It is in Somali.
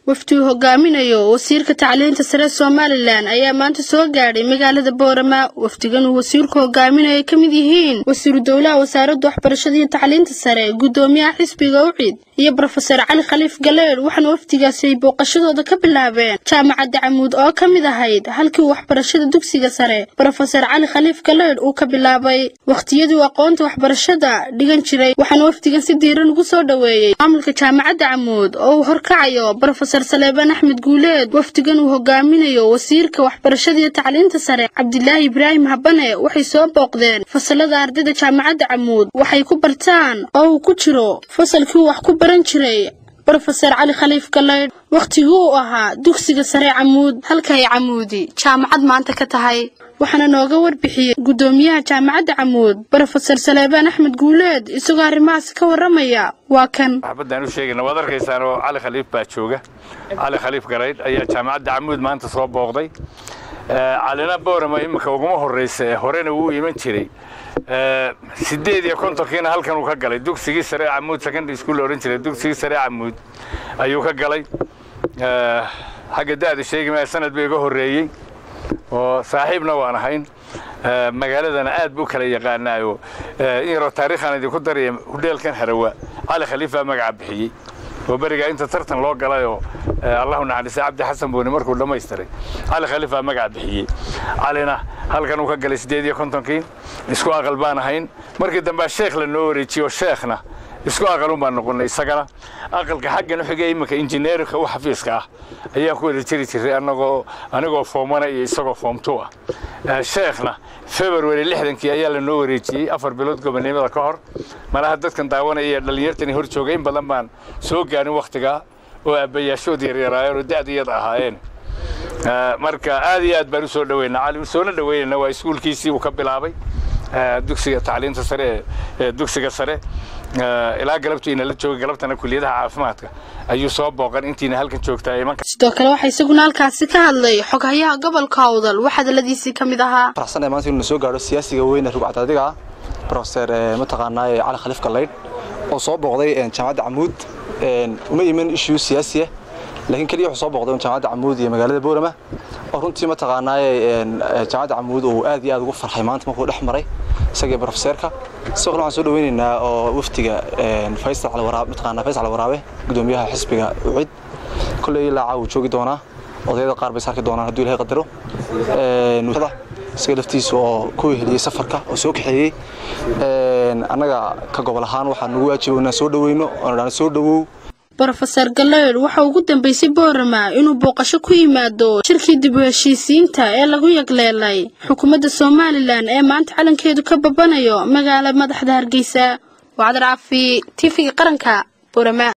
waftigu hogaaminayo wasiirka tacliinta sare Soomaaliland ayaa maanta soo gaadhay magaalada Boorama. waftigan uu wasiirku hogaaminayo kamid yihiin wasiiru dawladda wasaaradda waxbarashada iyo tacliinta sare gudoomiyaha xisbiga UCID iyo Professor Cali Khaliif Galeed. waxaana waftigaasi booqashadooda ka bilaabeen jaamacadda Camuud oo kamid ahayd halkii waxbarashada dugsiga sare Professor Cali Khaliif Galeed uu ka bilaabay waqtiyadii aqoonta waxbarashada dhigan jiray. waxaana waftigan si diiran ugu soo dhaweeyay maamulka jaamacadda Camuud oo horkacayo Professor Saleebaan Axmed Guuleed. waftigan uu hogaaminayo wasiirka waxbarashada iyo tacliinta sare Cabdilaahi Ibraahim Habane waxay soo booqdeen fasalada ardayda jaamacadda Camuud waxay ku bartaan oo ku jiro fasalkii wax ku baran jiray Professor Cali Khaliif Galeed. waqtiguu ahaa dugsiga sare Camuud halka ay Camuudi jaamacad maanta ka tahay. waxaana nooga warbixiyay gudoomiyaha jaamacadda Camuud Professor Saleebaan Axmed Guuleed isagoo arrimahaas ka waramaya. waa kan xabadaan u sheegayna wad arkaysaan oo Cali Khaliif baa jooga. Cali Khaliif Galeed ayaa jaamacadda Camuud maanta soo booqday. Calina Boorama imika ugu horeysay horena uu iman jiray 58 halkan uu ka galay dugsigii sare Camuud secondary school oran jiray dugsigii sare Camuud ayuu ka galay. xagga daad sheegay sanad bay uga horeeyay oo saaxiibna waan ahayn magaaladana aad buu kala yaqaanaayo in taariikhan idinku dariyay hudheelkan Harawa Cali Khaliif magaca bixiyay oo bariga inta tartan loo galayo Allahu naxariiso Cabdi Xasan Booni markuu dhamaystiray Cali Khaliif magaca bixiyay. Calina halkan uu ka galay 58 isku aqal baan ahayn markii dambe sheekh la noo wareejiyo sheekhna isku aqal baan noqonay isagana aqalka xaggan u xigay imika injineerka wax xafiiska ah ayaa ku wareejiri jiray anagoo foomana iyo isagoo foom 2 ah. sheekhna February 60 ayaa la noo wareejiyay 4 bilood gobonimada ka hor malaha dadkan daawanaya dhalinyartani hor joogay in badan baan soo gaarin waqtiga oo abayaashood yaryaraayeen oo daadiyada ahaayeen. marka aad iyo aad baan u soo dhaweynaa Cali soo dhaweynaa waa iskuulkiisii uu ka bilaabay dugsiga tacliinta sare dugsiga sare ilaa galabtiina la joogay galabtana kulliyadaha caafimaadka ayuu soo booqan intiina halkan joogtaa imanka. sidoo kale waxa isaguna halkaasi ka hadlay xoghayaha gobolka Awdal waxa hadaladiisii kamid ahaa farxsan maanta inuu soo gaaro siyaasiga weyn ee rugcad adiga Professor mataqaanay Cali Khaliif Galeed oo soo booqday jaamacadda Camuud uma iman issue siyaasi laakiin kaliya wuxuu soo booqday jaamacadda Camuud iyo magaalada Boorama oo runtii mataqaanay jaamacadda Camuud oo aad iyo aad ugu farxay maanta markuu dhex maray isaga professorka soo waxaan soo dhaweynaynaa oo waftiga Faysal Al Waraabe gudoomiyaha xisbiga UCID kulay la caaw joogi doona odayada qaar bay sarki doonaan hadii Ilaahay qadaro isaga laftiisa oo ku heliyay safarka oo soo kaxeeyay anaga ka gobol ahaan waxaan ugu waajibaynaa soo dhaweyno oo dhan soo dhawow. Professor Galeed waxa uu dambeysay Boorama inuu booqasho ku yimaado shirkii dib u heshiisiinta ee lagu yagleelay xukuumadda Soomaaliland ee maanta calankeedu ka babanayo magaalada madaxda Hargeysa. Wacdar Caafi TV qaranka Boorama.